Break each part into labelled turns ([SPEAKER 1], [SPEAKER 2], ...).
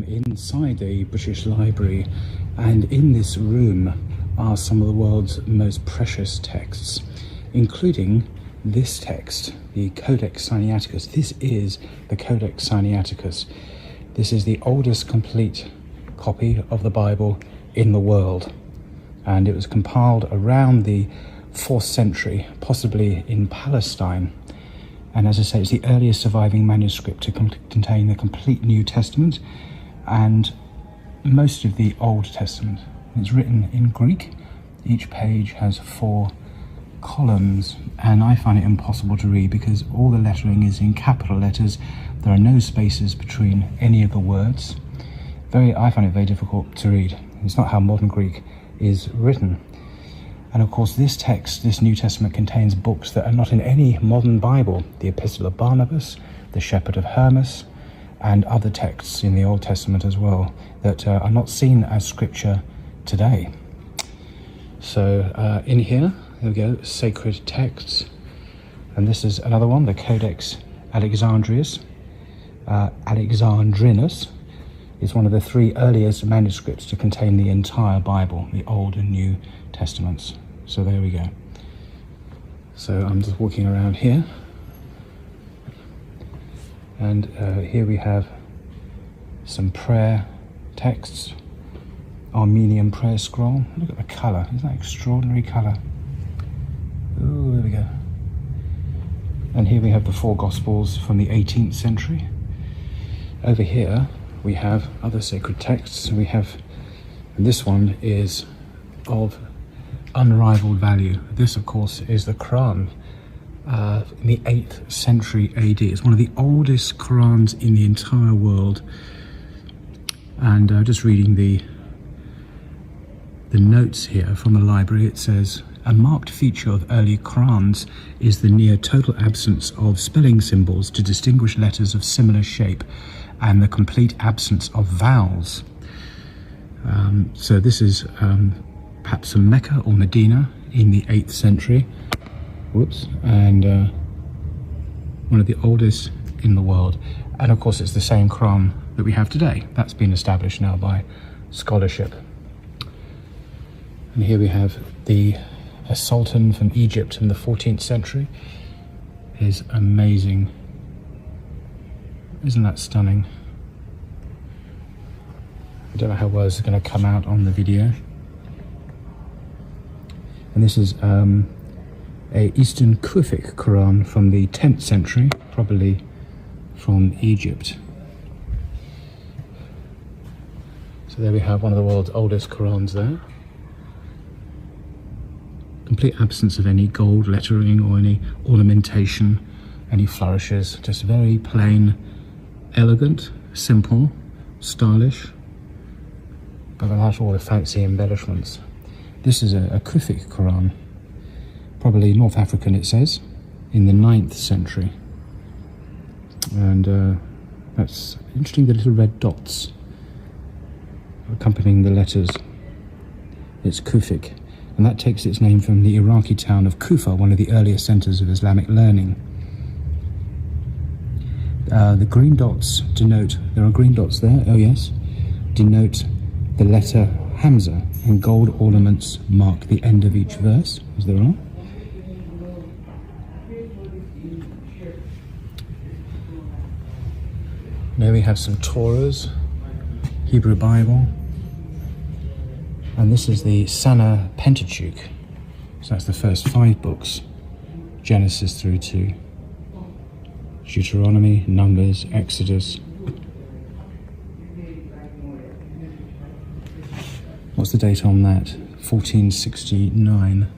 [SPEAKER 1] inside the British Library, and in this room are some of the world's most precious texts, including this text, the Codex Sinaiticus. This is the Codex Sinaiticus. This is the oldest complete copy of the Bible in the world, and it was compiled around the 4th century, possibly in Palestine. And as I say, it's the earliest surviving manuscript to contain the complete New Testament and most of the Old Testament. It's written in Greek. Each page has 4 columns, and I find it impossible to read because all the lettering is in capital letters. There are no spaces between any of the words. I find it very difficult to read. It's not how modern Greek is written. And of course, this text, this New Testament, contains books that are not in any modern Bible. The Epistle of Barnabas, the Shepherd of Hermas, and other texts in the Old Testament as well that are not seen as scripture today. So in here we go, sacred texts. And this is another one, the Codex Alexandrinus. Is one of the 3 earliest manuscripts to contain the entire Bible, the Old and New Testaments. So there we go. So I'm just walking around here, and here we have some prayer texts. Armenian prayer scroll. Look at the colour. Isn't that extraordinary colour? Oh, there we go. And here we have the 4 Gospels from the 18th century. Over here we have other sacred texts. We have, and this one is of unrivaled value. This, of course, is the Quran in the 8th century AD. It's one of the oldest Qurans in the entire world. And just reading the notes here from the library, it says, a marked feature of early Qurans is the near total absence of spelling symbols to distinguish letters of similar shape, and the complete absence of vowels. So this is perhaps from Mecca or Medina in the 8th century. And one of the oldest in the world. And of course it's the same Quran that we have today. That's been established now by scholarship. And here we have a sultan from Egypt in the 14th century. Is amazing. Isn't that stunning? I don't know how well this is going to come out on the video. And this is a Eastern Kufic Quran from the 10th century, probably from Egypt. So there we have one of the world's oldest Qurans there. Complete absence of any gold lettering or any ornamentation, any flourishes. Just very plain, elegant, simple, stylish, but without all the fancy embellishments. This is a Kufic Quran, probably North African it says, in the 9th century. And that's interesting, the little red dots accompanying the letters. It's Kufic, and that takes its name from the Iraqi town of Kufa, one of the earliest centres of Islamic learning. The green dots denote, there are green dots there, oh yes, denote the letter Hamza, and gold ornaments mark the end of each verse, as there are. Now we have some Torahs, Hebrew Bible, and this is the Sana Pentateuch. So that's the first 5 books, Genesis through to Deuteronomy, Numbers, Exodus. What's the date on that? 1469.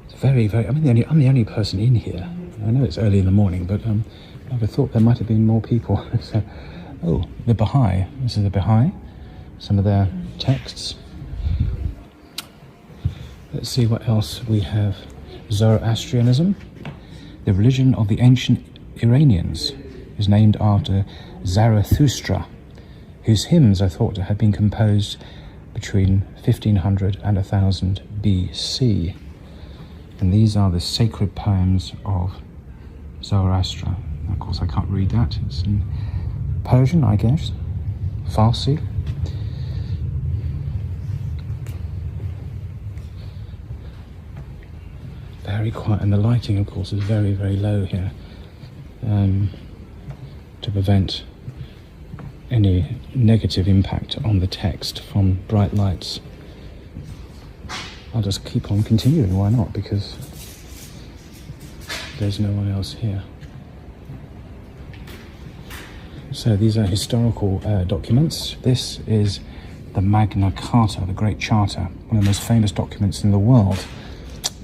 [SPEAKER 1] It's very, very, I'm the only person in here. I know it's early in the morning, but I would have thought there might have been more people. So, oh, the Baha'i. This is the Baha'i. Some of their texts. Let's see what else we have. Zoroastrianism. The religion of the ancient Iranians is named after Zarathustra, whose hymns are thought to have been composed between 1500 and 1000 BC. And these are the sacred poems of Zoroaster. Of course, I can't read that. It's in Persian, I guess. Farsi. Very quiet, and the lighting, of course, is very, very low here to prevent any negative impact on the text from bright lights. I'll just keep on continuing, why not? Because there's no one else here. So these are historical documents. This is the Magna Carta, the Great Charter, one of the most famous documents in the world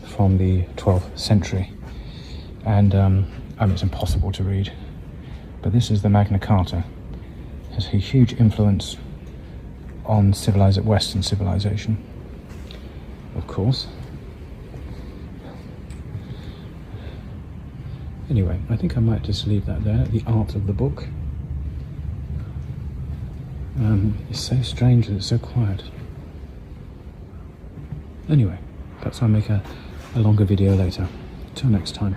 [SPEAKER 1] from the 12th century. And I mean, it's impossible to read, but this is the Magna Carta. It has a huge influence on Western civilization, of course. Anyway, I think I might just leave that there, the art of the book. It's so strange that it's so quiet. Anyway, perhaps I'll make a longer video later. Till next time.